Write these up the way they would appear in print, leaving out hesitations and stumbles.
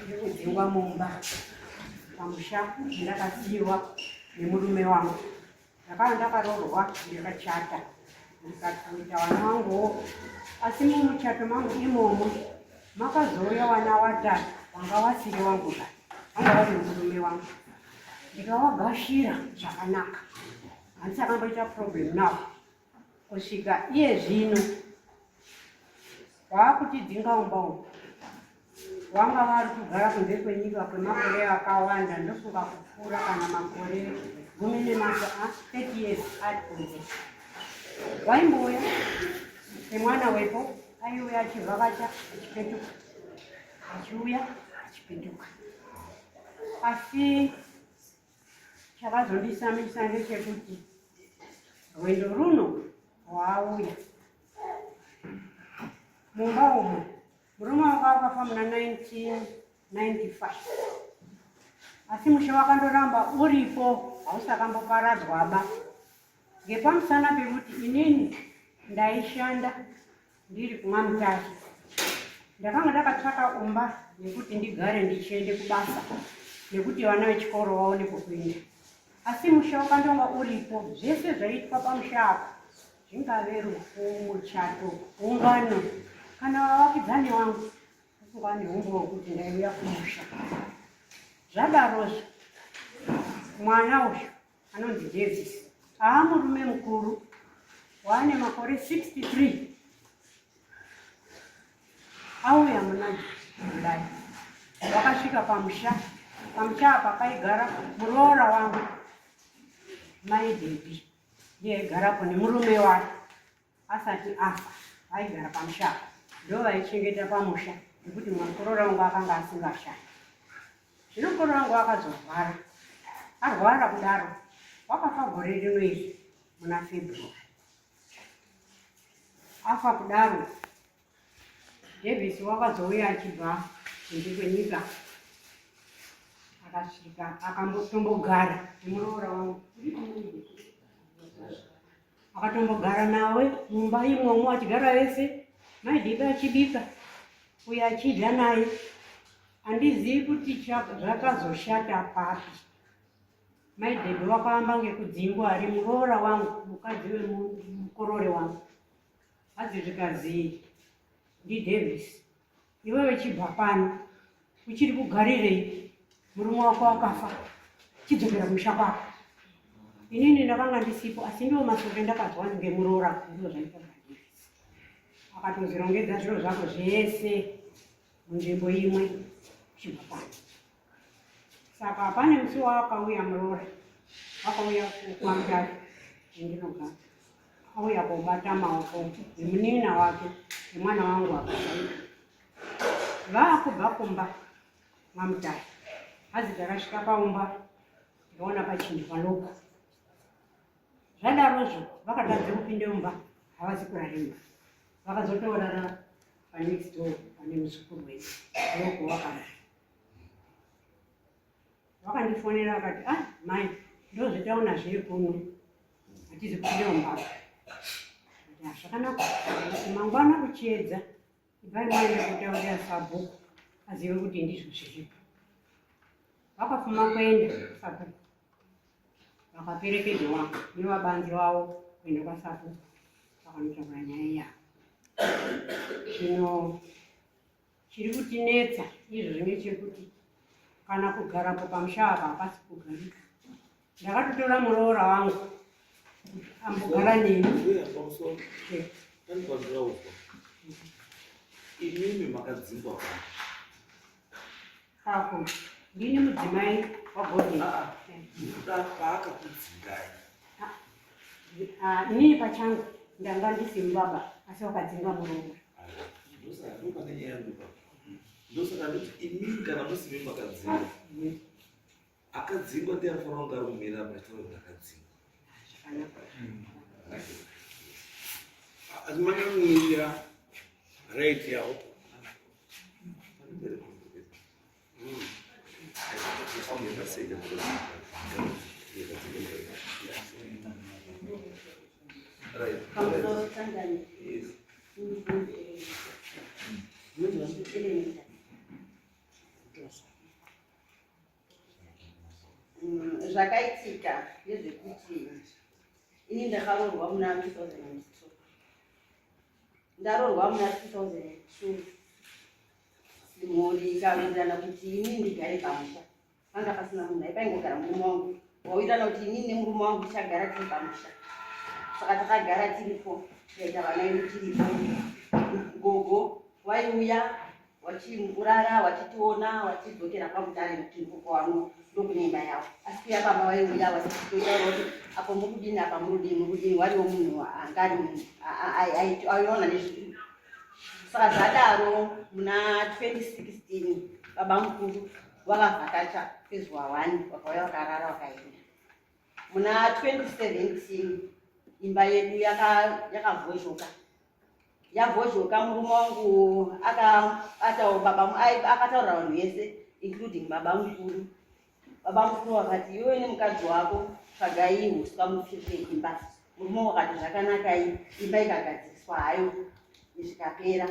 Ndikudzingwa mumba pamusha ndakasiyiwa nemurume wangu. Ndakanga ndakarorwa ndikachata ndikatoita vana vanguwo, asi mumuchato mangu imomo makazouya vana vatatu vanga vasiri vangu ka vanga vari murume wangu. Ndikavagashira zvakanaka, handisi akamboita problem navo kusvika iye zvino vaakutidzinga umba umu. Vanga vari kugara kunze kwenyika kwemakore akawanda, ndofunga kupfuura kana makore 30 years ari kunze. Waimbouya semwana wepo, aiuya achivhakacha achipetuka, achiuya achipetuka. Asi chakazondisamisa ndechekuti rwendo runo rwaauya mumba umu, murume wanga akafa muna 1995, asi mushe wakandoramba uripo, hausakamboparadzwaba. Ngepamusana pekuti inini ndaishanda ndiri kumwa mutazo, ndakanga ndakatsvaka umba nekuti ndigare ndichiende kubasa nekuti vana vechikoro vaone pokuenda. Asi musha wakandonga uripo, zvese zvaitwa pamusha apa, zvingave rufu, muchato, ungano, kana vavakidzani vangu vafunga nehumbo hwekuti ndaiuya kumusha. Zvadarozvo mwana uyu anonzi Davis murume mukuru, waane makore 63, auya muna Julai. Wakasvika pamusha apa paigara muroora wangu mai Debbie, ndiye aigarapo nemurume wake asati afa, aigara pamusha apa, ndo vaichengeta pamusha nekuti muroora wangu akanga asingashandi. Zvino muroora wangu akazorwara, arwara kudaro wakafa gore rimwe iri muna February. Afa kudaro, Davis wakazouya achibva kunze kwenyika akasvika akambotombogara nemuroora wangu, akatombogara nawe mumba imomo achigara vese, mai Debbie achibika, uyo achidya naye. Handizivi kuti zvakazoshata papi. Mai Debbie wakaamba ngekudzingwa ari muroora wangu, mukadzi wemukorore wangu. Hadzi zvikazii ndiDavis, iwe wechibva pano uchiri kugarirei? Murume wako wakafa, chidzokera kumusha kwako. Inini ndakanga ndisipo, asi ndiwo masoro endakazwa ngemuroora, ndizvo zvaita Davis. Akatozvirongedza zviro zvako zvese munzvimbo imwe uchibva pano. Saka pane musi waakauya muroora, akauya kukwamutare endinogara, auya kobata maoko nemunina wake nemwana wangu akasaika. Vaakubva kumba mwamutare, hadzi takasvika paumba ndaona pachinhu paloko. Zvadarozvo vakatadza kupinde mumba, havazi kurarima, vakazotorara panext door pane muzukuru wedu loko wakarara. Vakandifonera vakati, mai, ndozvitaona zviri kuno, hatizi kupinde mumba. Zvakanaka, mangwana kuchiedza, ibvai maenda kutaurira sabhuku azive kuti ndizvo zviripo. Vakafuma kuenda sabhuku, vakaperekedzwa nevabanzi vavo kuenda kwasabhuku, vakanotaura nyaya yavo. Zvino chiri kutinetsa izvo ngechekuti kana kugarapo pamusha apa hapasi kugarika. Ndakatotora muroora wangu ambogara neni. Inini makadzingwa kako ndini mudzimai wagodi. Paakakudzingai? Inini pachangu ndanga ndisi mubaba, asi wakadzinga muroora. Ndosaka ndoti inini kana musimi makadzingwa, akadzingwa ndianofanira kunge ari kumira pachitauro kuti akadzingwa. As makamuira right yao. zvakaitika ndezvekuti ini ndakaroorwa muna 2002 ndaroorwa muna 2002 mhuri ikawirirana kuti ini ndigare pamusha panga pasina munhu aipaingogara murume wangu wawirirana kuti ini nemurume wangu tichagara tiri pamusha saka takagara tiripo taita vana vedu tiripo gogo waiuya wachimurara wachitiona wachidzokera pamutare mutimbuko wano ndokunemba yavo asi kuya baba waiuya wachitotaura kuti apo murudini apa murudini wariwo munhu angari aiona nezvinhu saka zvadaro muna 2016 baba mukuru vakavhakacha kwezuva 1 vakauya vakarara vakaenda muna 2017 imba yedu yakavhozhoka yavhozhoka murume wangu akataurira vanhu vese including baba mukuru vakati iwe nemukadzi wako tsvagai huswa mupfirire imba murume wakati zvakanaka imba ikagadziswa hayo zvikapera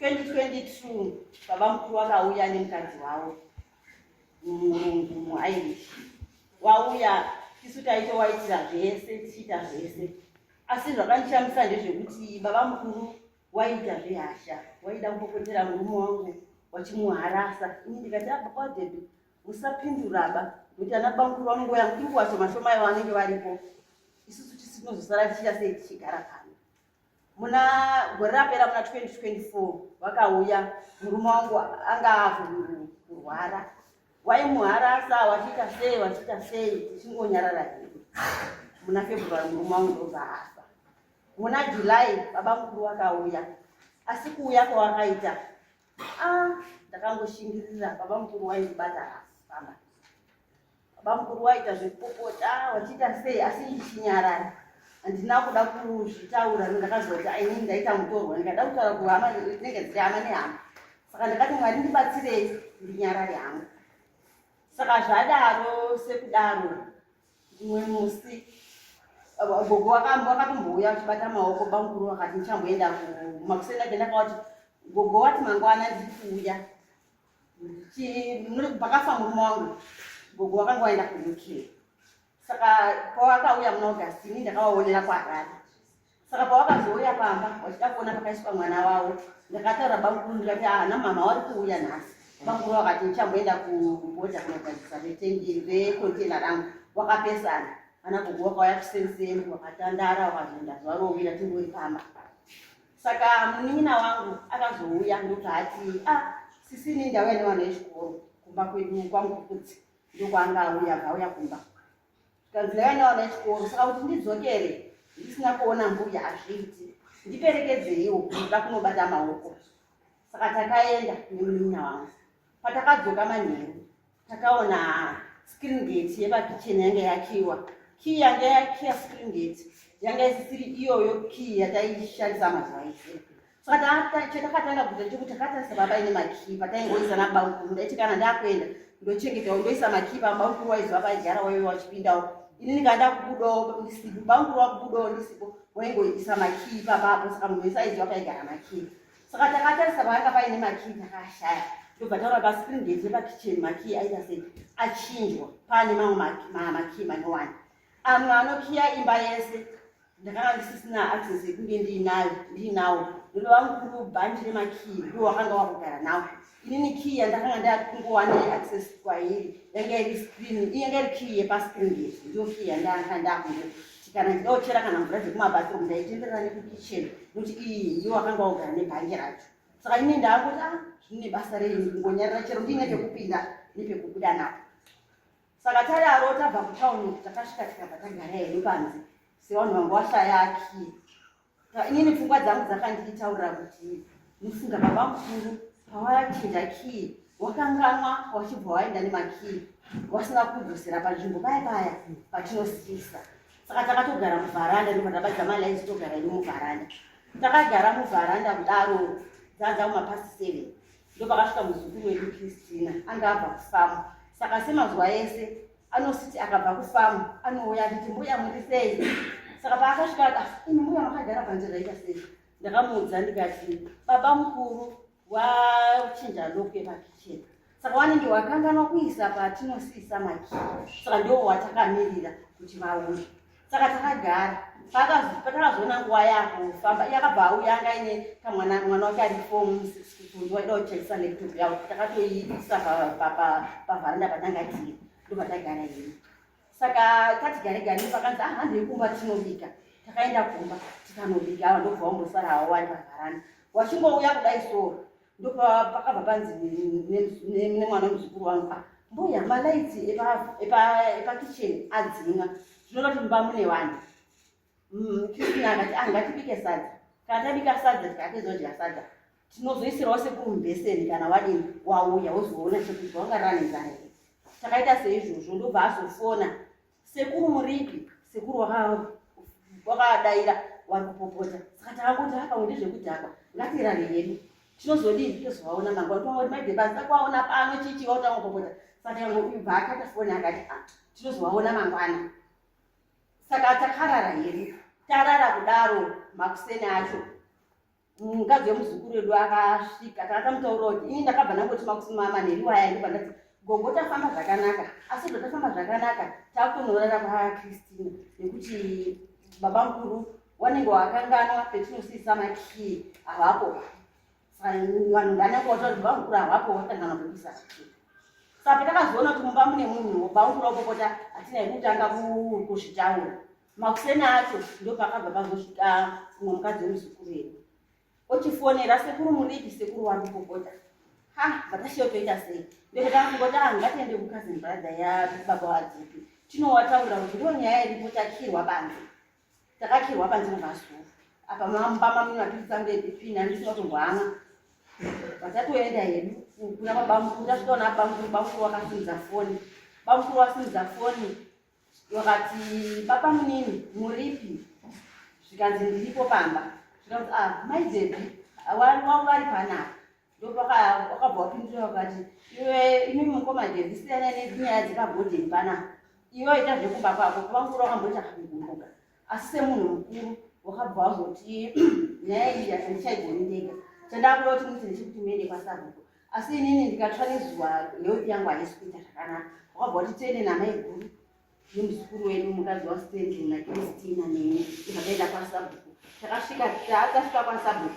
2022 baba mukuru vakauya nemukadzi wavo murungu muirish wauya isu taitowaitira zvese tichiita zvese asi zvakandishamisa ndezvekuti baba mukuru waita zvehasha waida kupopotera murume wangu wachimuharasa ini ndikati ababa Debbie musapinduraba nokuti ana baba mukuru vanongoya nguva shoma vanenge varipo isusu tisinozosara tichiita sei tichigara pano muna gore rapera muna 2024 vakauya murume wangu anga kurwara waimuharasa wachiita sei tichingonyarara hedu muna February murume wangu ndobva afa muna July baba mukuru vakauya asi kuuya kwavakaita ndakangoshingirira baba mukuru waindibata pamba baba mukuru waita zvekupopota wachiita sei asi ichinyarara handina kuda kuzvitaura ndakazoti aini ndaita mutorwa ndikada kutaura kuhama dzinenge dziri hama nehama saka ndakati Mwari ndibatsirei ndinyarare hangu saka zvadaro sekudaro umwe musi gogo wakatombouya achibata maoko baba mukuru wakati ndichamboenda kumakusenda ndakawati gogo wati mangwana ndikuuya pakafa murume wangu gogo wakanga waenda kuUK saka pawakauya muna August ini ndakavaonera kwaHarare saka pawakazouya pamba wachida kuona pakaiswa mwana wavo ndakataura baba mukuru ndikati ana mama wari kuuya nhasi baba mukuru wakati ndichamboenda kubhodha kunogadzisa rekontena rangu wakapesana ana gogo wakauya kusenseni wakatandara wakazoenda zuva rovira tingori pamba saka munin'ina wangu akazouya ndokuti ati sisini ndauya nevana vechikoro kumba kwedu kwangu kutsi ndokwaanga auya kumba kanzilaya nevana vechikoro saka kuti ndidzokere ndisina kuona mbuya hazviiti ndiperekedzeiwo kuda kunobata maoko saka takaenda nemunin'ina wangu patakadzoka manheru takaona screen gate yepakicheni yange yakiwa kii yange yakiya screen gate yange isisiri iyoyo kii yataishandisa mazuva ese saka chatakatanga kuita chekuti takatarisa baba ine makii pataingoisa nababa mukuru ndaiti kana ndakuenda ndochengetawo ndoisa makii pababa mukuru waiziva paigara waive wachipindawo ini ndikanda kubudawo ndisipo baba mukuru wakubudawo ndisipo waingoisa makii papapo saka munhu wese aiziva paigara makii saka takatarisa panga paine makii takashaya ndobva taura pascreen gate yepakicheni makii aita sei achinjwa pane mamwe makii manowani amwe anokiya imba yese ndakanga ndisisina access yekunge ndiinawo ndinova mukuru bhandi remakii ndo wakanga wakugara nawo inini kii yandakanga ndakungowane access kwairi yange iri screen inge iri kii yepascreen gate ndo kii yandanga ndakungokuti kana ndidaochera kana mvura dzekumabathroom ndaitenderera nekukicheni nokuti iyi ndiyo wakanga wagara nebhangi racho saka ini ndakuti zvine basa rei kungonyarira chero ndiine pekupinda nepekubuda napo saka tadaro tabva kutauni takasvika tikabva tagara hedu panze sevanhu vanga vashaya kii inini pfungwa dzangu dzakanditaurira kuti musinga baba mukuru pawachinja kii wakanganwa wachibva waenda nemakii wasina kudzosera panzvimbo paya patinosisa saka takatogara muvharanda ndopatabatsa malaisi togara ino muvharanda takagara muvharanda kudaro dzadza kumapasi 7 ndopakasvika muzukuru wedu Christina anga abva kufamu saka semazuva ese anositi akabva kufamu anouya kuti mbuya muri sei saka paakasvika ini mbuya makagara panze zvaita sei ndakamuudza ndikati baba mukuru wachinja lokwe pakicheni saka wanenge wakanganwa kuisa patinosisa makii, saka ndo watakamirira kuti vauye. Saka takagara patakazoona nguva yakufamba yakabva auya anga ine mwana wake ari form 6 kuti waida kuchaisa laptop yavo, takatoiisa pavharanda patanga tiri, ndo patagara ino. Saka tati gare pakanzi handi yekumba tinobika, takaenda kumba tikanobika, ava ndobva wambosara havo vari pavharanda. Wachingouya kudai soro ndo pakabva panzi nemwana muzukuru wangu, mbuya malaiti epakicheni adzimwa, zvinoda kuti mumba mune vanhu. Kristina akati ngatibike sadza, kana tabika sadza tikatezodya sadza tinozoisirawo sekuru mubheseni kana wadini wauya wozoona chekuti wangaranezana here. Takaita seizvozvo ndobva azofona sekuru muripi, sekuru wakadaira wari kupopota. Saka takangoti pamwe ndezvekudhakwa ngatirare hedu tinozodini tozovaona mangwana, tongoti maidhebasi takuvaona pano chichi vautanga kupopota. Saka yangobva akatafoni akati tinozovaona mangwana. Saka takarara hedu, tarara kudaro makuseni acho mukadzi wemuzukuru wedu akasvika, takamutaurira kuti ini ndakabva nangoti makuseni manheriwaya ndibva ndati gogo tafamba zvakanaka, asi zvatafamba zvakanaka takutonorara kwaKristina nekuti baba mukuru wanenge wakanganwa petinosisa makii avapo. Vanhu ndanenge wataura kuti baba mukuru avapo wakanganwa pekuisa makii. Saka petakazoona kuti mumba mune munhu baba mukuru wapopota hatina kutanga kuzvitaura. Makuseni acho ndo pakabva pazosvika mumwe mukadzi wemuzukuru wedu ochifonera sekuru muripi, sekuru wari kupopota. Vatashiyotoita sei? Ndokutangoti ngatiende kukazini bradha yababa wadzipi tinowataura kuti ndo nyaya iripo, takirwa panze. Takakirwa panze muvasuku apa mamba mamwe mapirisangu epina ndisinotombwanga. Vatatoenda hedu kuna baba mukuru, tasvikaona baba mukuru wakasimudza foni. Baba mukuru wasimudza foni wakati baba munini muripi, zvikanzi ndiripo pamba, zvikanzi maidebi wangu vari panapa. Wakabva wapindura wakati imi mukoma Devi siyana nenyaya dzekabhodheni panapa, iwe ita zvekumba kwako. Baba mukuru wakamboita kakukumbuka, asi semunhu mukuru wakabva wazoti nyaya iyi handichaigoni ndega, chandakuda kuti muti ndichikuti muende kwasabhuku, asi inini ndikatsva nezuva health yangu haisi kuita zvakanaka. Wakabva wati tiende namai guru nemuzukuru wedu mukadzi waStendley naKristina neni tikatoenda kwasabhuku. Takasvika kwasabhuku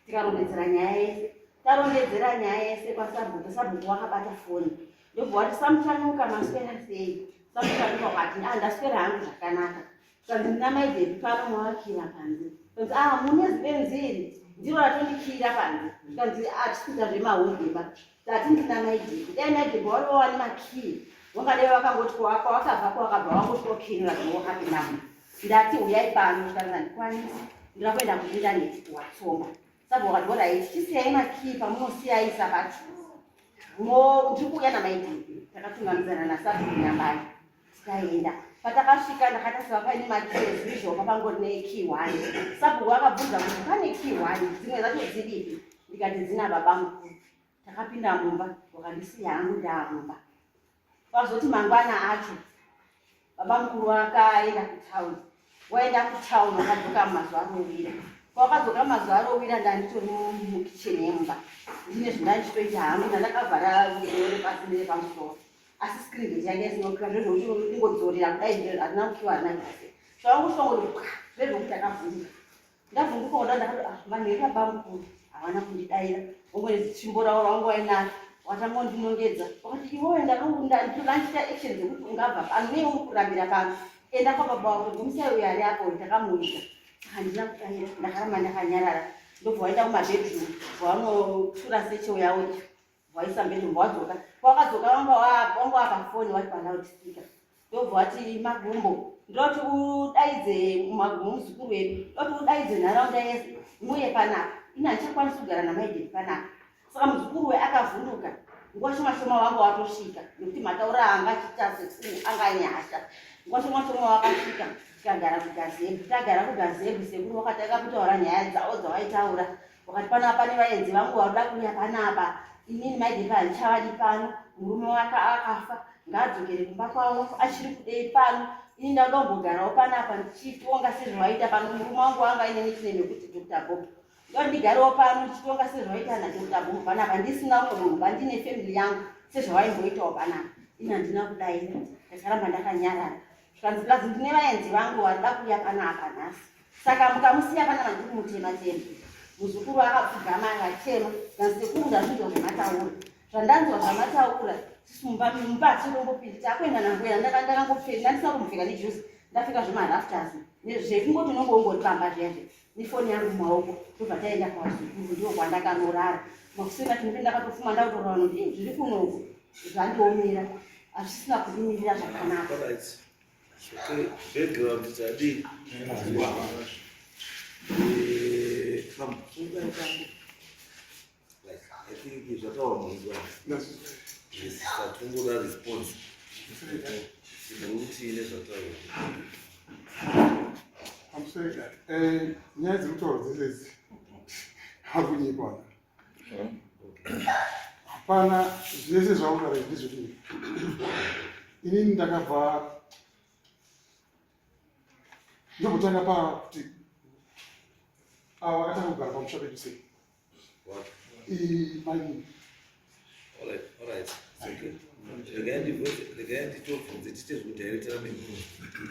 tikarondedzera nyaya yese, tarondedzera nyaya yese kwasabhuku. Sabhuku wakabata foni ndobva wati samuchanuka maswera sei? Samuchanuka wakati ndaswera hangu zvakanaka. Kanzi ndina maidhepi pano mawakira panze. Kanzi mune zibenziri ndiro ratondikira panze. Kanzi atikuita zvemahondeba tati ndina maidhepi. Dai maidhepi waiwani makii wangadai wakangoti kwawakabva kwawakabva wangotokirira zvawakapindamo. Ndati uyai pano tikanzi ndikwanisi ndira kuenda kuindaneti watsonga. Sabhuku wakati oraiti tisiyai makii pamunosiyaisa pacho ndiri kuuya namaidhepi. Takatungamizana naSabhuku nyambani tikaenda. Patakasvika ndakatasiva paine makii ezvizhopa pangori nekii 1. Sabhuku akabvunza kuti pane kii 1 dzimwe dzacho dziripi? Ndikati dzina baba mukuru. Takapinda mumba wakandisiya hangu ndamumba. Kwazoti mangwana acho baba mukuru akaenda kutaundi. Waenda kutaundi wakadzoka mumazuva arovira. Kwakadzoka mazuva arovira ndanditori mukicheni yemumba ndine zvindandichitoita hangu, ndandakavhara uri pasi nepamusoro, asi screen yangu isinokwira zvezvokuti ingodzorera kudai hazina kukiwa harina zvese. Zvavangushongoti zvezvokuti akavhunduka. Ndavhunduka kuda ndakati manheri baba mukuru havana kundidaira, ongozitsvimbo ravo vangu vainaro watangondinongedza. Wakati iwewe ndanditolandiita action dzekuti ungabva pano nei uri kurambira pano, enda kwababa wako gomusai uyo ari apo takamuita. Handina kudaira, ndakaramba ndakanyarara. Ndobva waenda kumabedroom wanotura secheo yavo waisa bedroom wadzoka. Wakadzoka wanga wapa foni wati paloudspeaker. Ndobva wati Magumbo ndoti udaidze muzukuru wedu, ndoti udaidze nharaunda yese muye panapa, ini handichakwanisi kugara namaidhepi panapa. Saka muzukuru we akavhunduka, nguva shoma shoma wangu watosvika nekuti mataura anga achiita sekuru anga nyasha. Nguva shoma shoma wakasvika tikagara kugazebhu. Tagara kugazebhu sekuru wakatanga kutaura nyaya dzavo dzawaitaura. Wakati panapa pane vaenzi vangu varuda kuuya panapa, inini maidhepi handichavadi pano, murume wake akafa, ngaadzokere kumba kwavo achiri kudei pano, ini ndauda kumbogarawo panapa ndichitonga sezvawaita pano. Murume wangu anga ine nickname yekuti Dr. Bob. ndigariwo pano ndichitonga sezvaita nadhokuta panapa ndisina umwe munhu bandine family yangu sezvawaimboitawo panapa ini handina kudai ndakaramba ndakanyarara zvikanzikazi ndine vaenzi vangu varida kuuya panapa nhasi saka mukamusiya panapa ndiri mutema-tema muzukuru akapfugama akatema nasekuru ndazvinzwa zvamataura zvandanzwa zvamataura mumpatsirombopindi takuenda nangoenda ndakangopfeka ndisina kumupfeka nejuzi ndapfeka zvemaraftas zvekungoti unongoongori pamba zviyazve nefoni yangu mumaoko tobva taenda kwazukuru ndiwo kwandakanorara makusina tinenge ndakatofuma ndakutora vanhu kuti zviri kunoku zvandiomira hazvisina kudimirira zvakanaka. Background tadi. I think it's a tower. Yes, a tungular response. I'm sorry that. Nyaya dzekutaura dzese hakunyipana. Hapana zvese zvaunogara ndizvo. Inini ndakabva ndobotanga kuti ava akatanga kugara pamusha pedu sei. Maini. All right. Okay. Legendi tofunze tite zvikudirectora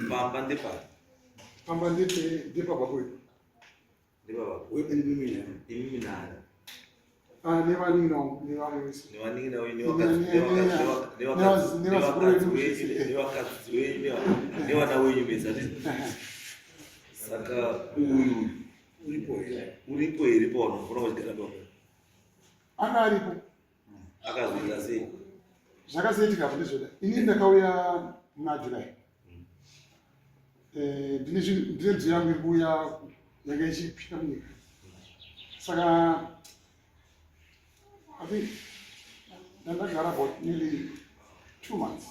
pamba ndepari. Pamba ndepabva kwedu. Ndepabva. Imimi nani. Nevaninawo nevamwe vese. Nevaninawo nevakadzi wenyu nevana wenyu mezati. Saka uyu uripo here pano ufuna kuchigara pano. Anga aripo. Akazoita sei? Zvakazoitika ndizvoda. Ini ndakauya muna July. Ndine nzwi yangu iri kuuya yanga ichipinda munyika. Saka I think ndakagara about nearly 2 months.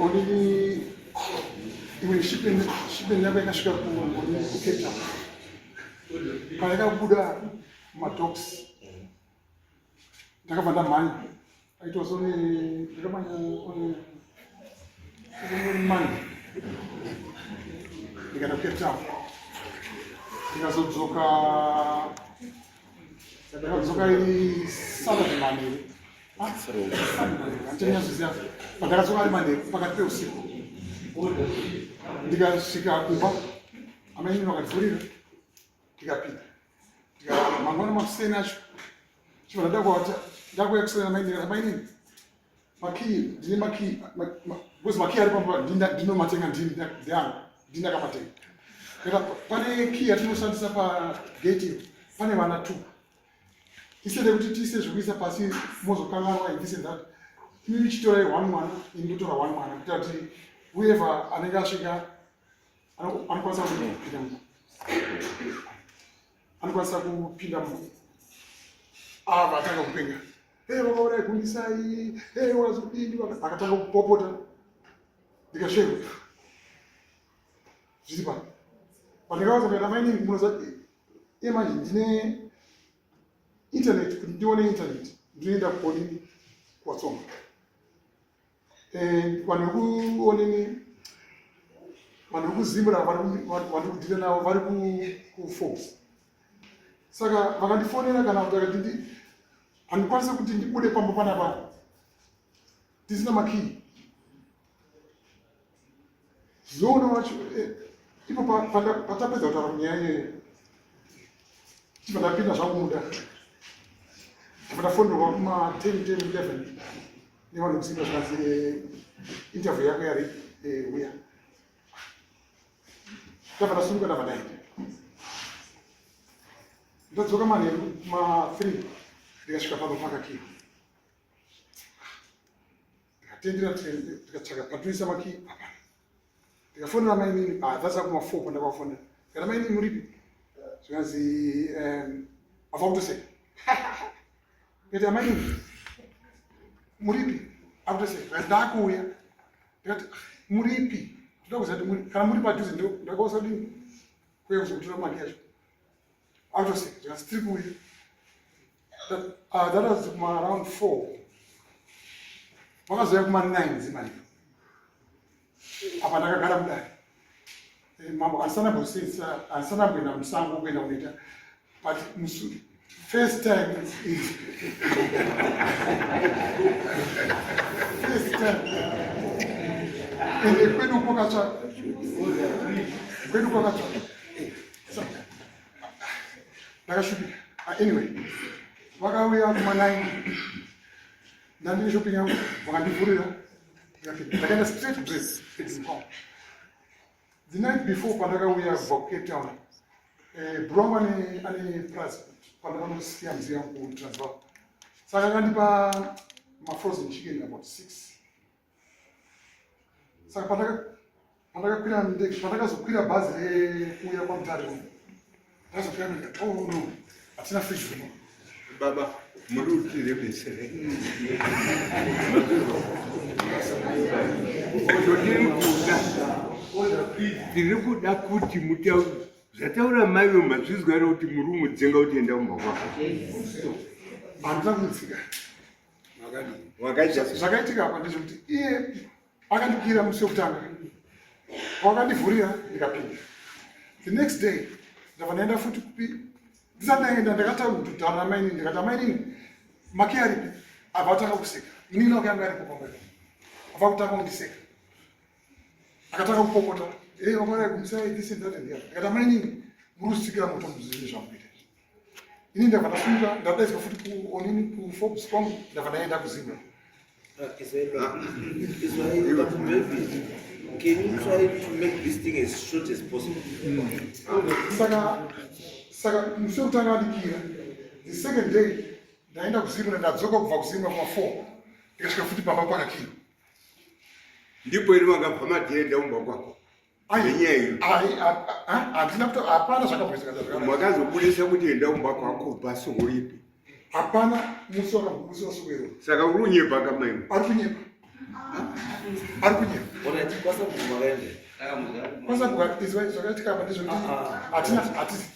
Only imwe shipment yanga ikasvika kuCape Town. Payakabuda madogs ndakabva ndamhanya. It was only Monday. Ndikaenda kuCape Town. Ndakadzoka iri Saturday manheru. Handinyazoziva. Pandakadzoka ari manheru pakati peusiku. Ndikasvika kumba. Amai nini vakadzurira. Ndikapinda. Mangwana makuseni acho. Chibva ndakuexplaina amai nini. Makii, ndine makii. Because makii ari pamba ndinomatenga ndiangu. Ndinakamatenga. Pane kii yatinoshandisa pagate pane vana 2. Instead of tise zvikuisa pasi mozokanganwa and this and that. Inini chitora 1 mwana, ini ndotora 1 mwana. Kuti whoever anenge asvika anokwanisa kupinda mu. Anokwanisa kupinda mu. Vatanga kupenga. Vakaura gundisai, wakazodini, akatanga kupopota. Ndikasheka. Zviri pano. Pandikauza kuti amai nini munozati manje ndine internet kuti ndione internet ndinoenda kuonini kwatsonga. Vanhu vekuonini vanhu vekuzimbira vanhu kudhila navo vari kuFox. Saka vakandifonera kana kuti akati handikwanisa kuti ndibude pamba panapa ndisina makii. Zoona wacho ipo patapedza kutaura munyaya iyoyo chibva ndapinda zvangu muda. Ndafonderwa kuma-10-11 nevanhu kusimba zvikazi interview yako yari uya. Ndabva ndasunguka ndabva ndaenda. Ndadzoka manheru kuma-3 ndikasvika pamba pakakii. Ndikatendera ndikatsvaka patinoisa makii hapana. Ndikafonera amai nini dzasvika kuma-4 pandakafonera. Ndikati amai nini muripi? Zvikazi abva kutoseka. Ndikati amai nini muripi? Akutoseka. Ndakuuya. Ndikati muripi? Ndoda kuziva kuti kana muri padhuze ndakausa kudini kuuya kuzokutora mari yacho. Akutoseka. Ndikati tiri kuuya. That was around 4. Vakazouya kuma-9 zimani. Apa ndakagara mudare. mambo asana bwina msango bwina unita but first time is first time and kwedu kwakacha so nakashubi anyway wakauya kumanai ndandini shopping yangu wakandivhurira ndakaenda straight to dress it's home. The night before pandakauya kubva kuCape Town Broma ane plus pandakanosiya mzee yangu kutransfer saka akandipa mafrozen chicken about 6 saka pandakakwira ndege pandakazokwira bhazi rekuuya kwaMutare ndazokwira ndikati oh no hatina fridge kuno baba muri utirebesere tiri kuda kuti zvataura maivo mazvizwa ere kuti muri umudzenga kuti enda kumba kwako handina kunzika wakaita zvakaitika apa ndezvekuti iye akandikira musi wekutanga wakandivhurira ndikapinda the next day ndabva ndaenda futi kupi ndisati ndaenda ndakataura namainini ndikati amainini maki aripi abva kutanga kuseka inini nako yanga aripo pamberi abva kutanga kundiseka akatanga kupopota wakarai kumusai this and that and the other ndikati amainini muri kusikira moto muzvini zvamuita ini ndabva ndasunga ndadaiswa futi kuonini kuForbes kwangu ndabva ndaenda kuZimbabwe. But maybe, can you try to make this thing as short as possible? Saka musi wekutanga andikira the second day ndaenda kuZimbabwe ndadzoka kubva kuZimbabwe kuma4 ndikasvika futi pamba pakakira ndipo iri wangabva madhenda kumba kwako nenyaya iyo handina kuti hapana zvakambosika makazobudisa kuti enda kumba kwako pasoko ripi hapana musi wasoko iro saka uri unyepa kamaimu ari kunyepa kwasabuka izwa zvakaitika apa ndezvekuti hatisi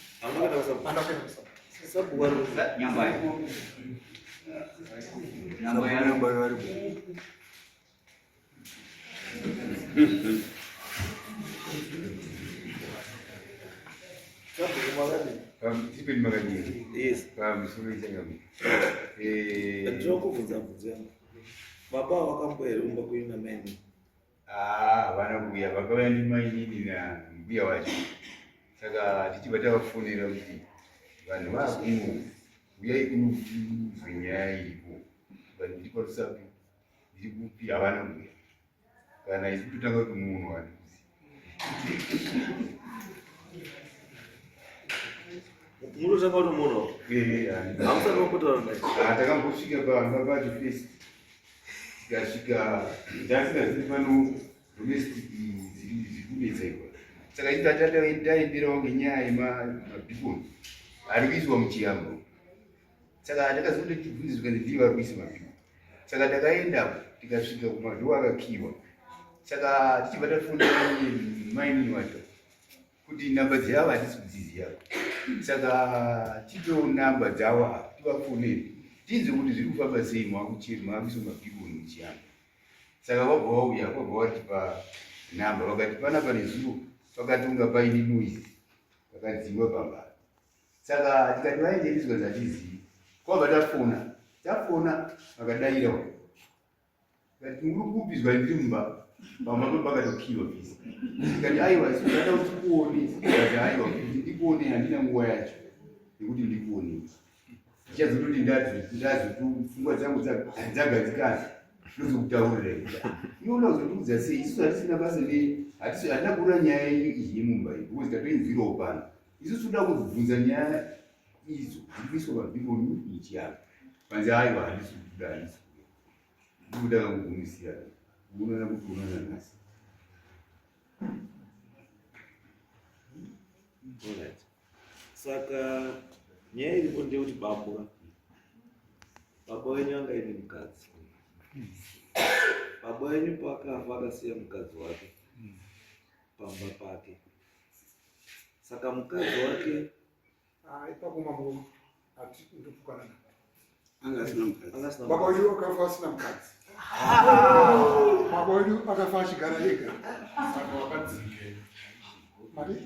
Tipeni makanyiri. Yes. Misoro ichangami. Ndinokubvunza baba wakamboerumba kuina maini. Vana kuya vakauya ndimainini na mbuya wacho. Saka tichibata vafonera kuti vanhu vakuno uyai kuno kuti uzwe nyaya iripo. Vanhu ndipa rusapi ndiri kupi havana kuya. Kana isi kutotanga kuti munhu wani Munotanga kuti munhu hamusati wambotaura naye. Takambosvika pamba pacho first tikasvika ndasingazivi pano domestic ziri kunetsa ikwa saka taenderawo ngenyaya yemabhibhoni ari kuiswa muchiyambo saka takazoda tibvunziswa ndiri vari kuisa mabhibhoni saka takaendapo tikasvika kumadhoo akakiwa saka tichibva tafonera mainini wacho kuti namba dzavo hatisi kudziziva saka tipewo namba dzavo apa tivafonere tinzwe kuti zviri kufamba sei maakuiswa mabhibhoni muchiyambo saka vabva vauya kwabva vatipa namba vakati pana pane zuvo pakatonga paine noise vakadziwa pamba saka tikati vaenderiswa zvatizii kwabva tafona vakadayirawo kati muri kupizwa ndiri mumba pamwe pakatokiwa pisi tikati aiwa zvaada kuti tikuone kati aiwa kuti ndikuone handina nguva yacho nekuti ndikuone ndichazototi ndazopfungwa dzangu dzagadzikana ndozokutaurira inoona kuzotiudza sei isusu hatisina basa hatina kuona nyaya iyi yemumba iyi because tatoinzwirawo pano isusu toda kuzobvunza nyaya idzo dziri kuiswa pabhibhoni ichiyapa panze aiwa handisi kuda handisi ndikuda kangugumisira unoona kuti unoona nhasi. Saka nyaya iripo ndeyekuti baba wenyu anga ine mukadzi. Baba wenyu pakafa akasiya mukadzi wake pamba pake. Saka mukadzi wake ipapo mambo ati ndopukana anga asina mukadzi. baba wedu akafa asina mukadzi baba wedu akafa achigara ega saka wakadzike Mari?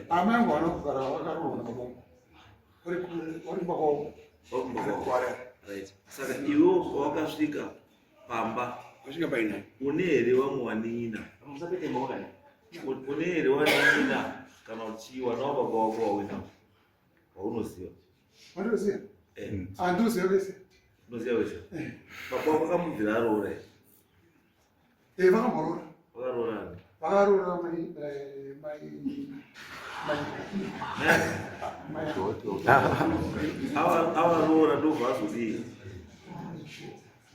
Amango anogara wakarona kabongo. Uri bako Right. Saka iwo wakasvika pamba Wasvika paina. une here wamuwanina une here wanina kana uchiwa nawo baba wako wawina waunoziva Wandoziva? Andoziva vese. unoziva wese baba wako akamubvira aroora Vakamborora. wakaroorani Vakarora avaroora ndobva azodii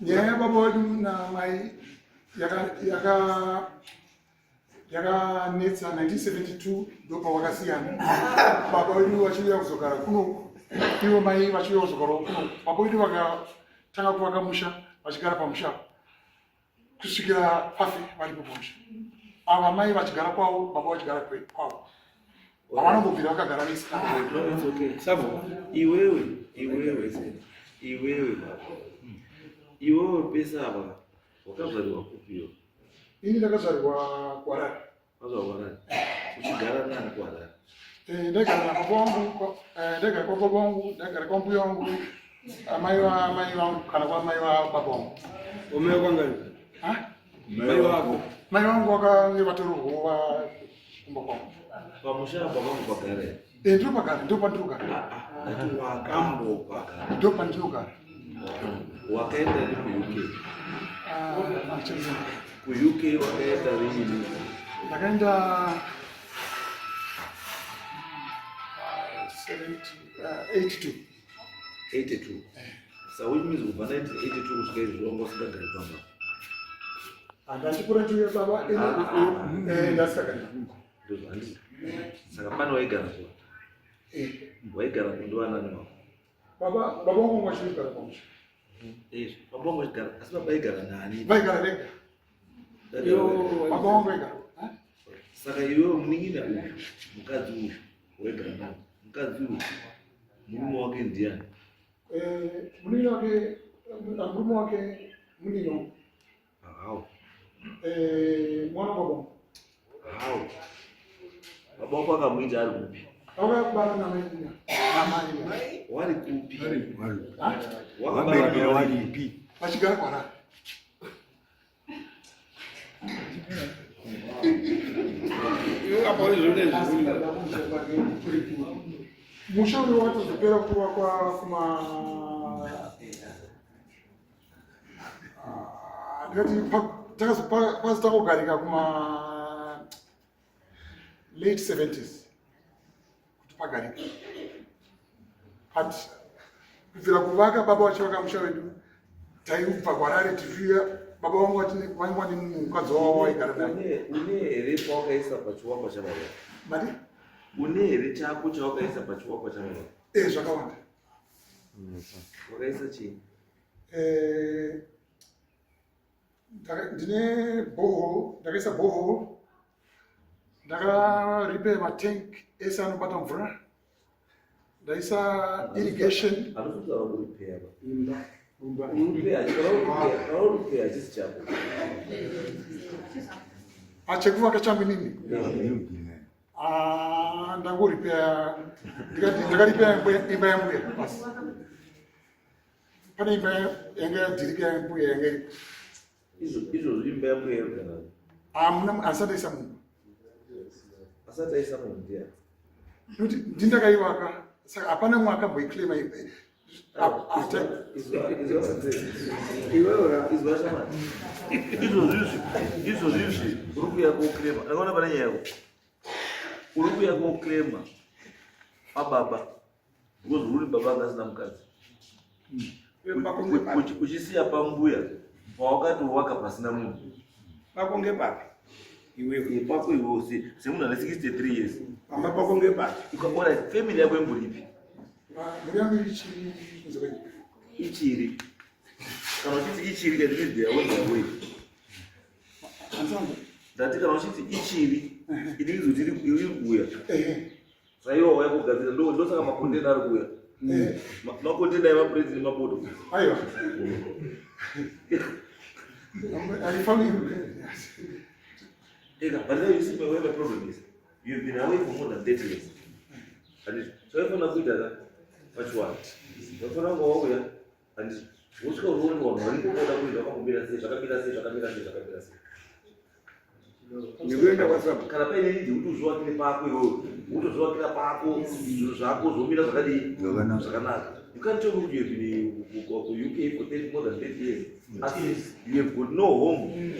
nyaya yababa vedu namai yakanetsa 1972 ndopa wakasiyana. Baba vedu vachiuya kuzogara kuno, ivo mai vachiuya kuzogara kuno. Baba vedu vakatanga kuvaka musha vachigara pamusha kusvikira pafe varipo pamusha. Ava mai vachigara kwavo, baba vachigara kwavo. Havanambobvira vakagara vese. Savo, iwewe pesa apa wakazvarirwa kupiwa Ini ndakazvarirwa kuHarare. wazvarwa kuHarare uchigara nani kuHarare Ndagara nababa vangu, ndagara kwababa vangu, ndagara kwambuya vangu, amai vangu kana kwamai vababa vangu. Umeo kwangani? Mai wako. Mai vangu vakange vatorwa kumba kwangu. pamusha pavangu pagara Ndiro pagara, ndo pandinogara. ati wakambopagara Ndo pandinogara. wakaenda nekuuk Ndichazina. kuuk wakaenda rini Ndakaenda 82 so which means kubva 1982 kusvika izvi wanga usingagari pamba Handachikura ndiuya baba, ndasakagara. ndozvandii saka pane waigara kuva waigara kundiwanani wako Baba vangu vachigara pamusha. baba vangu vachigara asi baba aigara nani Vaigara vega. Baba vangu vaigara. saka iwewe munin'ina uyu mukadzi uyu waigara nani mukadzi uyu murume wake ndiani Murume wake munino. hau Mwana baba. hau baba wako akamuita ari kupi Vakabara namai. wari kupi Wakabereka walipi? Vachigara kuHarare. Musha uyu watozopera kuvakwa ndikati pasi takugarika kuma late 70s kuti pagarika. But kubvira kuvaka baba vachivaka musha wedu taibva kuHarare tichiuya baba vangu vainga vane mukadzi wavo waigara naye. une here pawakaisa pachiwakwa chababa Mati? une here chako chawakaisa pachiwakwa chababa Zvakawanda. wakaisa chii Ndine borehole, ndakaisa borehole, ndakaripe matank ese anobata mvura, ndaisa irrigation. anozotaura kuripeya kuripeya chisi chako Chekuvaka changu nini? Ndangoripeya, ndakaripeya imba yambuya basi. Pane imba yanga yadhirika yambuya yanga iripo. izvozvi imba yambuya yerugana Asati aisa munhu. asati aisa munhu ndiya Nokuti ndindakaivaka, saka hapana mumwe akamboiclaima. izwa shamani izvozvizvi uri kuya kouklema ndakaona pane nyaya yako uri kuya kouklema ababa because uri baba angasina mukadzi uchisiya pambuya pawakatovaka pasina munhu Pako ngepapi? Iwewe. pako iwewo semunhu ane 63 years Pamba pako ngepapi? ukaona family yako imboripi Mhuri yangu ichiri kunze ichiri kana uchiti ichiri kadinidheyawonawei ndati kana uchiti ichiri idingizoti iri kuuya saiwa waya kugadzira ndosaka makondena ari kuuya Makontena emabredi nemapoto. Aiwa. Alifanya Eka, but now you see where the problem is. You've been away for more than 30 years. And so if you're not good at that, what you want? If you're not going over and what's going on? When you go down, you're going to be Nikuenda WhatsApp. kana paine ndi utuzwa kile pako iwo utuzwa kile pako zviro zvako zvomira zvakadi zvakanaka. You can't tell me you've been UK for 30 more than 30 years. At least you have got no home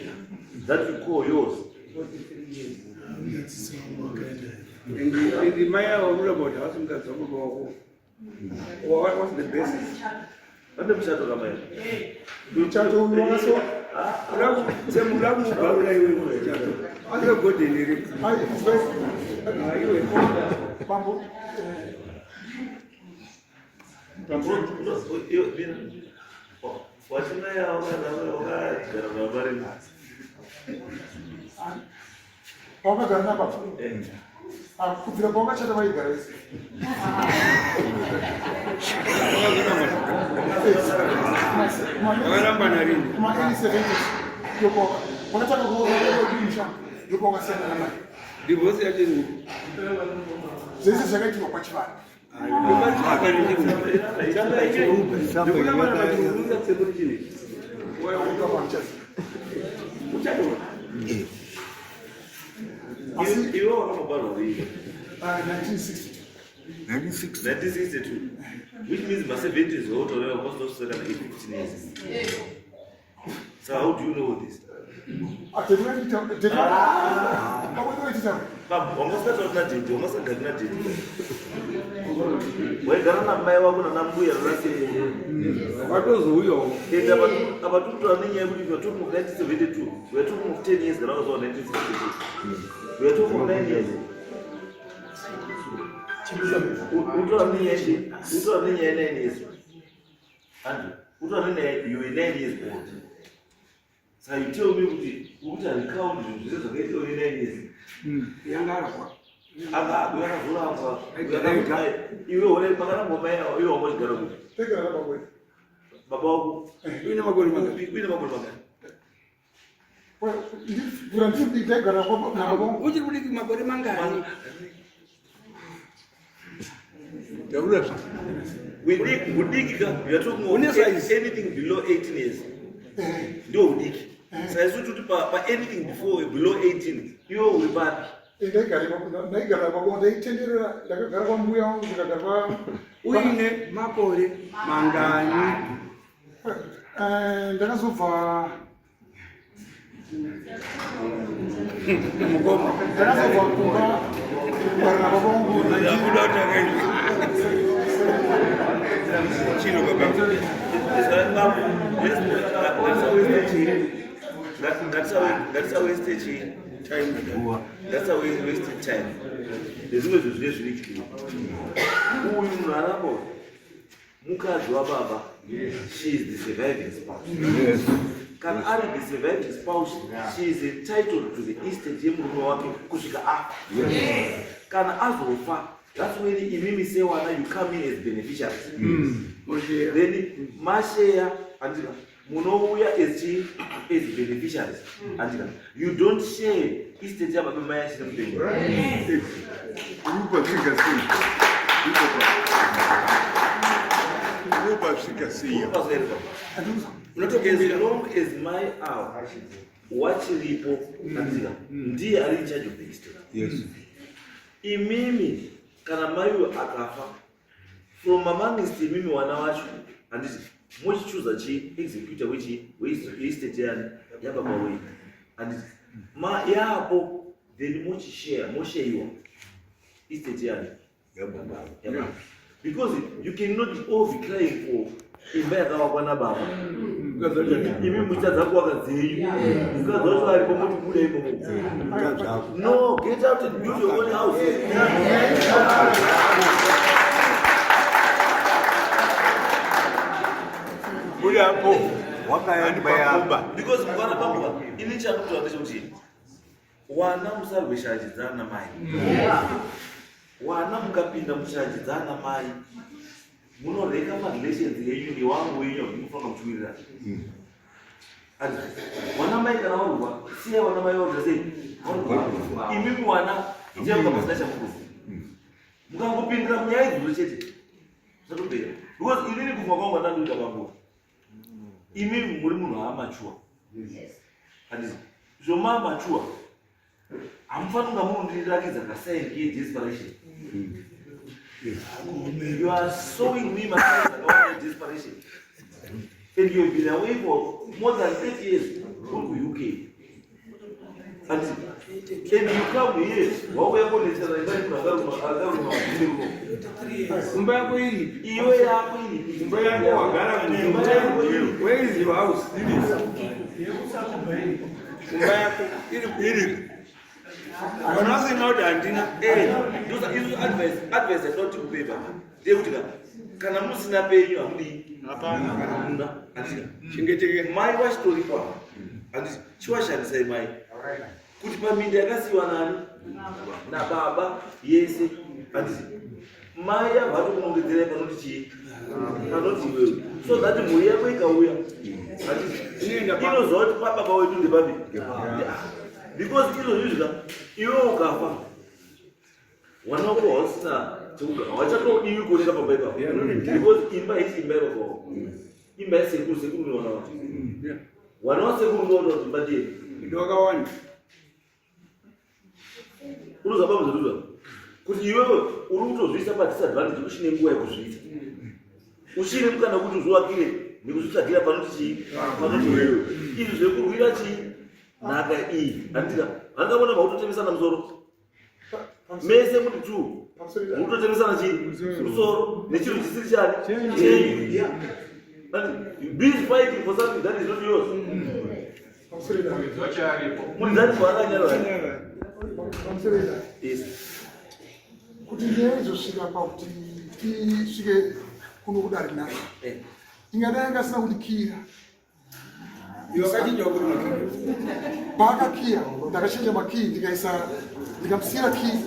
that you call yours. Ndi maya waula bota wasimkazi wako. What's the basis? Ande mshato kama hiyo. mchato unaso Semulamu baula iwe chato. Anga gode ndiri. Iwe pambo Yo bien. Wachina ya wakati kana babari. Papa gana papa. Kufira bonga chata vaigara isi. Wakaramba narini. Kuma ini 70 yokoka. Wanataka kuogesha yokoka sana na mai. Divorce yake ni. Zese zakaiti kwa chivani. Iwo wakabalo hii. 1962. Which means my 70s old or almost of 15 years. So how do you know this? Almost not did, almost a good night. When Garana Maya Waguna Nambu and Rassi, What was Uyo? it's about 2 running every year, 2 from 1972. We're talking of 10 years, that was on 1962. We're talking of 9 years. Utoa nini 9 years? And utoa nini you 9 years old. So you tell me what I count you just get you 9 years. Yangara kwa. Aga we are vulava. You were pagana ngoma yao hiyo moja garogo. Take a baba wewe. Babagu. Ina magoli magari. Bina magoli magari. Well, durante o dia gara kwa na baba. Uji kuli magoli mangani. Daula. We dig, we are talking about anything below 18 years. Do we dig? So as to pa anything before below 18, you will bad. Inde gara baba ndai tendera daga gara kwa mbuya daga gara Uine magoli mangani. Ndakazobva Mugoma. ndakazobva kumba bara baba wangu Ndakuda utakaini. Chino baba. That's how we stage time. That's how we wasted time. There's no resolution. Uyu mnarabo mukazi wa baba, she is the surviving spouse. Yes. Can I the surviving spouse? She is entitled to the estate yemurume wake kusvika afa. Yes. Kana azofa, that's when imimi sewana you come in as beneficiaries. Then mashare andika munouya as beneficiaries. Andika you don't share estate ya baba maya chine mupenzi. Upa fika siya. As long as my house wachilipo andika ndiye ali in charge of the estate. Yes. Imimi kana mayu akafa from amongst imimi wana wacho anditi mochichuza chi executor which estate yani ya baba wewe anditi ma yapo then moshare estate yani ya baba because you cannot all be crying for imbaya kawa kwana baba imimi mutaza kwa kazi because those are people who kule ipo no get out and build your own house. Ule hapo wakaenda ya because mwana baba ini cha mtu anachochi wana musarweshajidzana mai wana mukapinda mushajidzana mai munoreka marelations yenyu newangu wenyu munofanira kuchuvirira. Wana mai kana warwa siya wana mai warwa sei imimi wana ichauka pasina chamukuzi mukangopindira munyaya idzodzo chete zvatopera because inini kumwa kwangu ndandoita panguva imimi muri munhu aamachua handisi zvomamachua hamufanira kunga munondirakidza kasaini yedesperation. You are showing me my desperation. And you've been away for more than 8 years from the UK. And you come here, what we are going to say, where is your house? I'm not saying out Antina. Those advice are not to paper. They would have. Can I must not pay you? My wife story for and she was say my could you mean the Gassiwana na Baba? Yes, and Maya, I don't know the telephone. So that the Muria make away. You know, Papa will do the baby. Because you kafa wanokosa wachato iyu kuoneka pabaiba because imba isi imba kwa imba sekuru wana wana sekuru wana timbadie Ndoga wani uruza babu zaduza kuti iwewe uri kutozvisa padisadvantage ushine nguva yekuzvita ushine mukana kuti uzovakire nekuzvitsvagira panoti wewe izvi zvekurwira chii naka iyi andira angabona mautotemesana musoro mese muri tu mutotemesana chii musoro nechiro chisiri chani be fighting for something that is not yours. Muri ndani mwaranyara kuti ndiyezosvika pakuti tisvike kuno kudari nayo ingadai ngasina kutikira paakakiya ndakachinja makii ndikamusiyira kii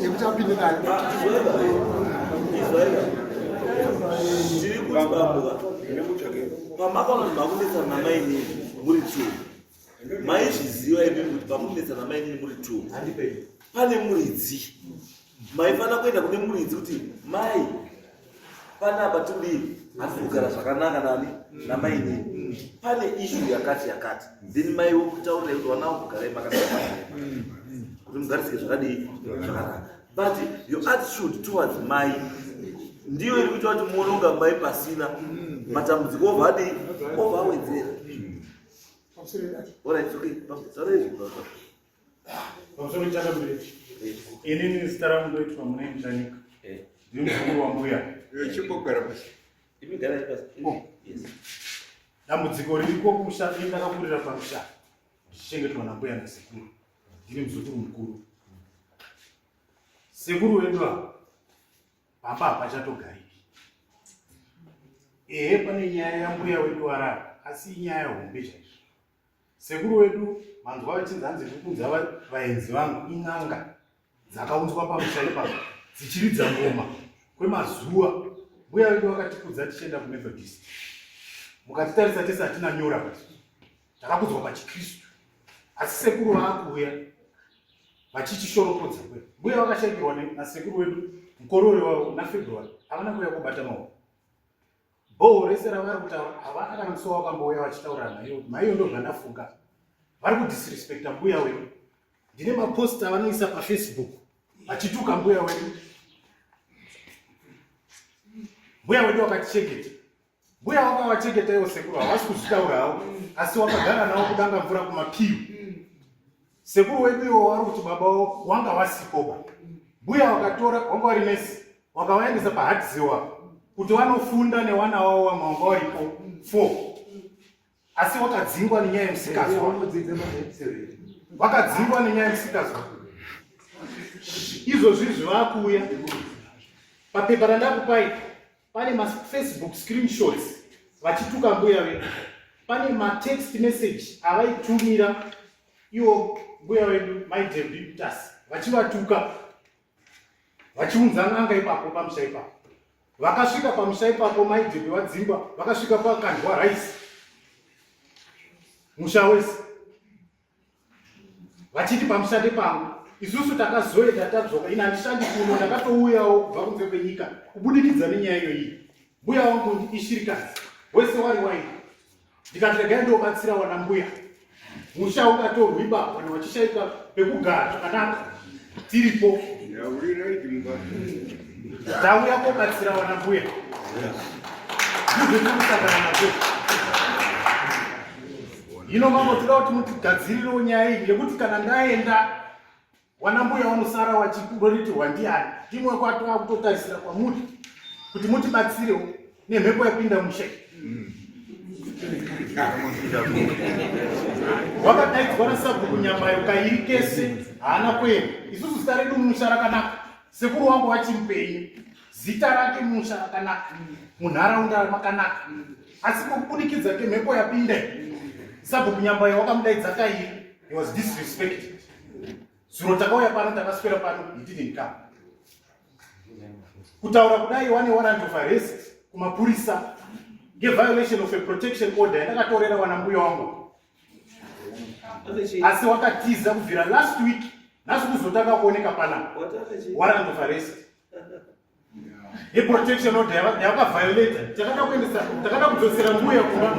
yekuti apinde nayo ndiri kuti bambuka pamakona makunetsana namainini muri tu maizviziva imi kuti pamunetsana namainini muri tu pane muridzi maifana kuenda kune muridzi kuti mai panapa tiri hasi kugara zvakanaka nani namainini pane issue yakati then mai wokutaurira kuti wana kugarai makanaka kuti mugarisike zvakadii zvakanaka but your attitude towards mai ndiyo iri kuita kuti muononga mai pasina matambudziko ovadii ovawedzera. Alright, okay. Pamusoro chakabereki inini zita rangu ndoitwa muna Mchanika ndiri muzukuru wambuya chimbogara pasi imigara pasi. Yes. Dambudziko ririko kumusha ndakakurira pamusha ndichengetwa nambuya nasekuru ndiri muzukuru mukuru. Sekuru wedu baba hapachatogari pane nyaya yambuya wedu warara asi inyaya hombe chaizvo. Sekuru wedu manzwa vachinzi hanzi kukunza vaenzi vangu in'anga dzakaunzwa pamusha ipapo dzichiridza ngoma kwemazuva. Mbuya wedu vakatikudza tichienda kumethodist mukatitarisa tese hatina nyora pasi takakudzwa pachikristu asi sekuru vaakuuya vachichishorokodza kwe. Mbuya vakashakirwa nasekuru wedu mukorore wavo naFebruary havana kuuya kubata maoko bhoho rese ravari kutaura havana kana musowa wakambouya vachitaura nayo maiyo ndo zvandafunga vari kudisrespecta mbuya wedu. Ndine maposta avanoisa paFacebook vachituka mbuya wedu. Mbuya wedu wakatichengeta. Mbuya wakavachengeta ivo sekuru havasi kuzvitaura havo asi wakagara navo kudanga mvura kumapiyu. Sekuru wedu ivo vari kuti baba wavo wanga wasipoba. Mbuya wakatora wanga vari Messi wakavaendesa paHadzihwa kuti vanofunda newana wavo vamwe vanga varipo 4 asi wakadzingwa nenyaya yemusikazwa. Wakadzingwa nenyaya yemusikazwa. Izvozvi vakuuya papepa randakupai pane maFacebook screenshots vachituka mbuya wedu. Pane matext message avaitumira ivo mbuya wedu maidebutasi vachivatuka vachiunza n'anga ipapo pamusha ipapo vakasvika pamusha ipapo maidhepe wadzimba vakasvika pakandwa raisi musha wese vachiti pamushande pangu isusu takazoenda tadzoka ina handishandi kuno ndakatouyawo kubva kunze kwenyika kubudikidza nenyaya iyoyi mbuya wangu ishirikazi wese wari waini ndikati regai ndobatsira wana mbuya musha ukatorwiba wana vachishaika pekugara zvakanaka tiripo tauya kobatsira wana mbuya ndizvetikusangana nazvo hino mambo toda kuti mutigadzirirewo nyaya iyi yekuti kana ndaenda wana mbuya vanosara vachiroritirwa ndiani timwe kwatova kutotarisira kwamuri kuti mutibatsirewo nemhepo yapinda musha wakadaidzwa nasabhuku nyamayo kairi kese haana kuenda isusu zita redu mumusha rakanaka sekuru wangu vachimupenyu zita rake mumusha rakanaka munharaunda makanaka asi kubudikidza kemhepo yapinda sabhuku nyamayo wakamudaidza kairi he was disrespected zviro takauya pano takaswera pano he didn't come kutaura kudai wane warrant of arrest kumapurisa ngeviolation of a protection order yandakatorera wana mbuya wangu asi wakatiza kubvira last week nhasi kuzotanga kuoneka pana warrant of arrest yeprotection order yavakaviolata takada kudzosera mbuya kuma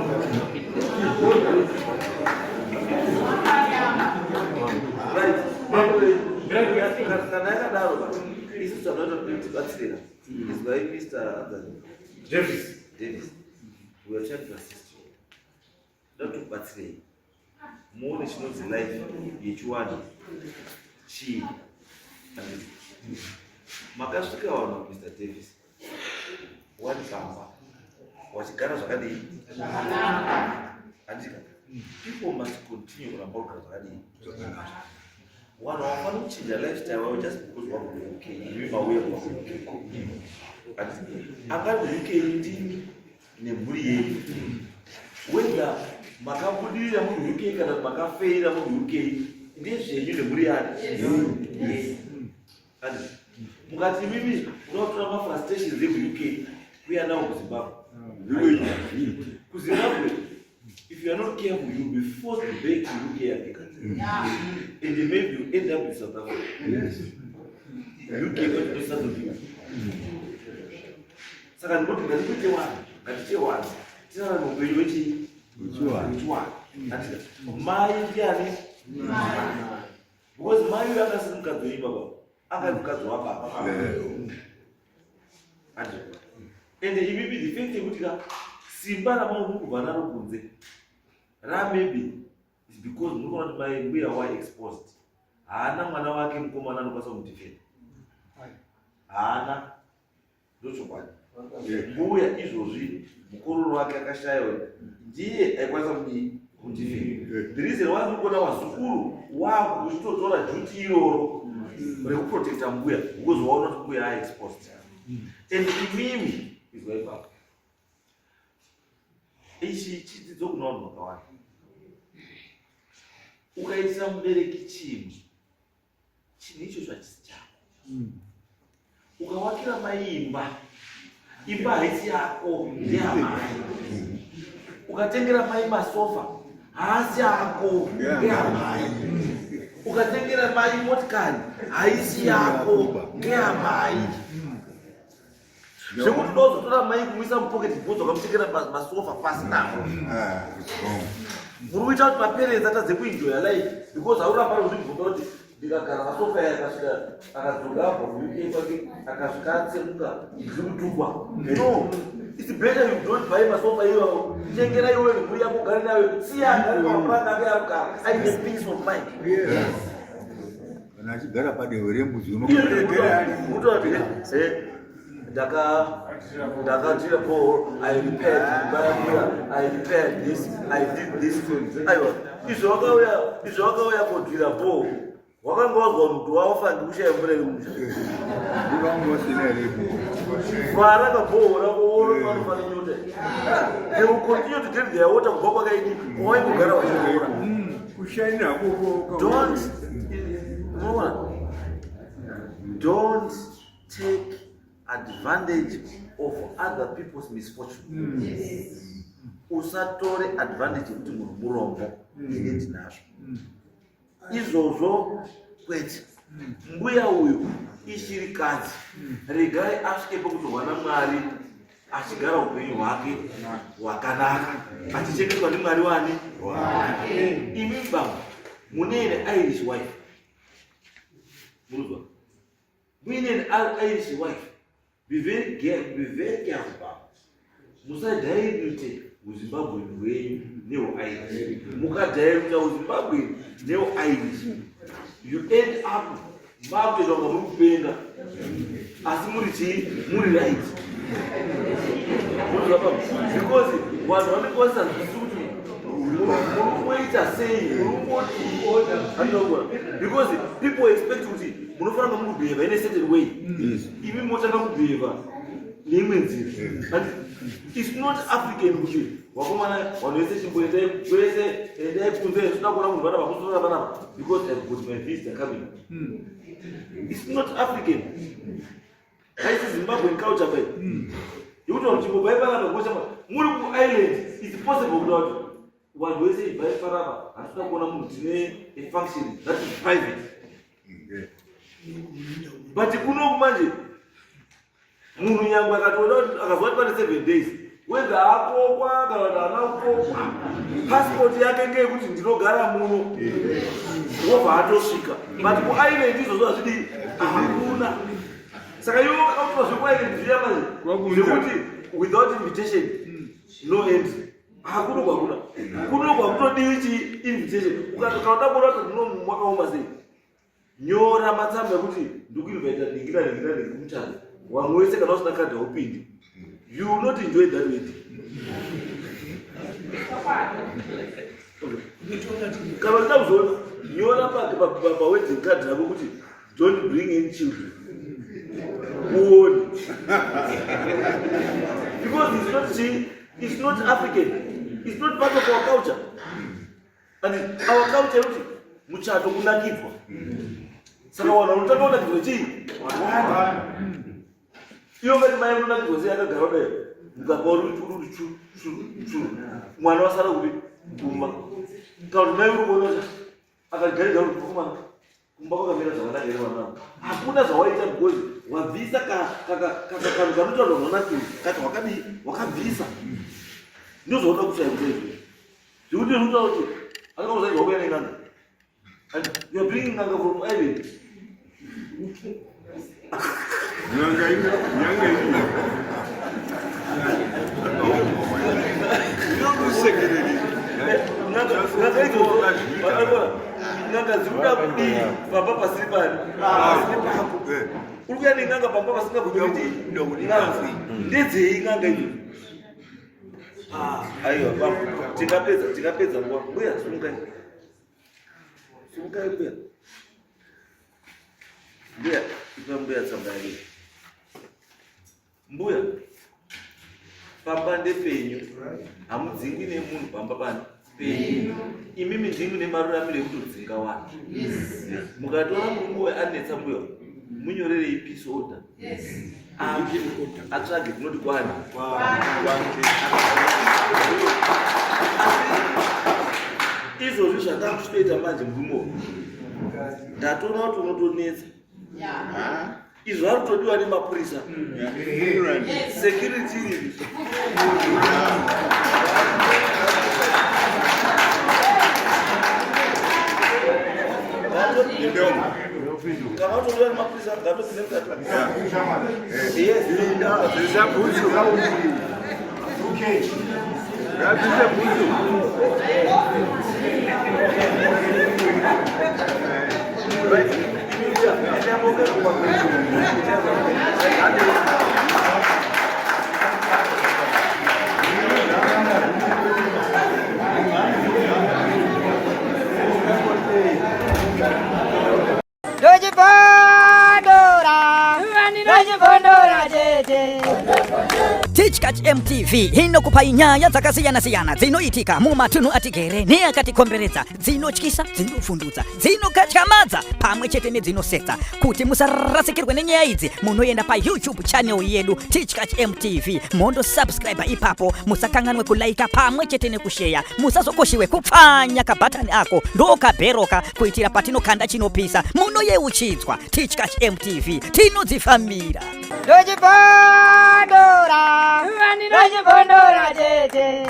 Davis, we are trying to assist you. Not to battery. More she knows the life, each one. She. Makashuka wa Mr. Davis. One kamba. Wachikana zakadi. Andika. People must continue on about zakadi. One of them change their lifestyle just because one of them okay. You are aware of okay. Akati UK nemburi yedu wenda makabudira mu UK kana makafeira mu UK ndezvenyu nemburi yake kandi mukati mimi unotora mafrustration zeku UK kuya nawo kuZimbabwe if you are not careful you will be forced to beg to UK again and then maybe you end up with South Africa. UK not start to do saka ndoti ngatiite wani ngatiite wani tisana muupenyu wechi mai ndiani because mai uyu akasi mukadzi weimba baba akati mukadzi wababa ende ivivi the fact yekuti ka simba ramauri kubva naro kunze ramaybe is because murikuona kuti mai mbuya wa exposed haana mwana wake mukomana anokwanisa kumudefenda haana ndochokwadi mbuya izvozvi mukororo wake akashayiwa ndiye aikwanisa kudefenda the reason why murikuona wazukuru wavo uchitotora duty iroro rekuprotecta mbuya because waona kuti mbuya aexposed and imimi izwaipapa ichi chidzidzo kuna vanhu vakawanda ukaitira mubereki chinhu ichocho hachisi chako ukawakira maimba imba haisi yako ndeamai ukatengera mai masofa haasi yako ngeamai ukatengera mai motikari haisi yako ngeamai zvekuti ndozotora mai kumuisa mupoketi bhudzi wakamutengera masofa pasi navo muri kuita kuti maparents atadze kuenjoya life because hauramba kuzvibvunza kuti ndikagara masofa yakasvika akadzoka abva kuuk kwake akasvika atsemuka ndiri kutukwa no it's better you don't buy masofa iwawo tengera iwe nemhuri yako ugare nayo siya agare pamapanga ake akugara aine peace of mind kana achigara padehwe rembudzi unokuregera ndakatira Paul, I repaired this, I did this. Aiwa, izvo wakauya kodhira Paul. Wakanga wazwa mtu wafa ndikushaya mvura yemusha. Fara Paul, rakuona vanofana nyota. They will continue to get their water kubva kwakaidi. Wawai kugara wachikora. Kushaina koko. Don't take advantage of other people's misfortune. Usatore advantage kuti munhu murombo ine ndinazvo. Izvozvo kwete. Mbuya uyu ishirikadzi regai asvike pekuti wana Mwari achigara upenyu hwake hwakanaka achichengetwa ndiMwari wani wake. Imi baba munene Irish wife. Munuzwa? Muine Irish wife. Be very careful baba. Musadhairute uZimbabwe hwenyu nehweIrish. Mukadhairute uZimbabwe nehweIrish, you end up makutoita kunga muri kupenga asi muri chii, muri right. Because vanhu vanenge vasanzwisisa kuti muri kuita sei, because people expect kuti munofanira kunge muri kubehave in a certain way. Imi motanga kubehava neimwe nzira. It's not African kuti wakomana vanhu vese chimboendai kwese endai kunze zvoda kuona munhu vana vakusora vanava because I've got my visa coming. It's not African. Haisi Zimbabwean culture by. Yekuti vanhu chimbobhai panapa ngochama muri kuisland it's possible kuti vanhu vese ibhai panapa hatinoda kuona munhu tine a function that is private. But kuno manje munhu nyangwe akatoda akazwa kuti pane 7 days whether akokwa kana kuti haana kukokwa passport yake ngeyekuti ndinogara muno wobva atosvika. But kuisland izvozvo hazvidi hakuna. Saka ivo vakautirwa zvekuisland zviya manje zvekuti without invitation no entry hakunogwa kuna kunogwa kutodiwi chi-invitation. Ukatoda kuona kuti ndino mwakaoma sei nyora matsamba ekuti ndikuinvita ningira kumutano wamwe wese kana usina kadhi haupindi. You will not enjoy that wedding. Kana uchida kuzoona nyora pawedding card rako kuti don't bring in children uone. Because it's not African. It's not part of our culture. And our culture kuti muchato kunakidzwa. Saka vanhu vanotanga kunakidzwa chii? Wanda. Iyo ngati mai unakidzwa sei akagara kudai mukapauri churu mwana wasara kuti kumba. Kana kuti mai uri kuona kuti akagarigara kuti kumba kumba kwakamira zvakanaka ere vana. Hakuna zvawaita because wabvisa kanhu kanotaurwa nonakidza kati wakabvisa. Ndozvaunoda kushayiwa izvi. Zvekuti unotaura kuti akauzaidza wauya nenganga. And you are bringing nganga from island. Nyanga ini. Nganga zikuda kudii pamba pasiri pani. Uri kuya nenganga pamba pasingabvumi kuti ndedzei nganga idzi. Aiwa baba tikapedza nguva. Mbuya sumukai. Sumukai mbuya. Mbuya ipa mbuya tsamba yake. Mbuya pamba ndepenyu hamudzingwi nemunhu pamba pani penyu. Imimi ndingi nemaruramiro ekutodzinga vanhu. Mukatora munguva anetsa mbuya munyorerei peace order. Atsvage kunoti kwani. Izvozvi zvatakutoita manje mvumo ndatoona kuti unotonetsa. Izvo ari kutodiwa nemapurisa security iri. Kana utodiwa nemapurisa ngatopinde mukati. Yes. Doji Padora, Ndojipondora tete. Tichkach MTV inokupa inyaya dzakasiyana-siyana dzinoitika mumatunhu atigere neakatikomberedza, dzinotyisa, dzinofundutsa, dzinokatyamadza pamwe chete nedzinosetsa. Kuti musarasikirwe nenyaya idzi, munoenda pa YouTube channel yedu Tichkach MTV, mondo subscribe ipapo, musakanganwe kulaika pamwe chete nekushare, musazokoshiwe kupfanya kabhatani ako ndokabheroka kuitira patinokanda chinopisa munoyeuchidzwa. Tichkach MTV tinodzifamira. Ndojipondora tete.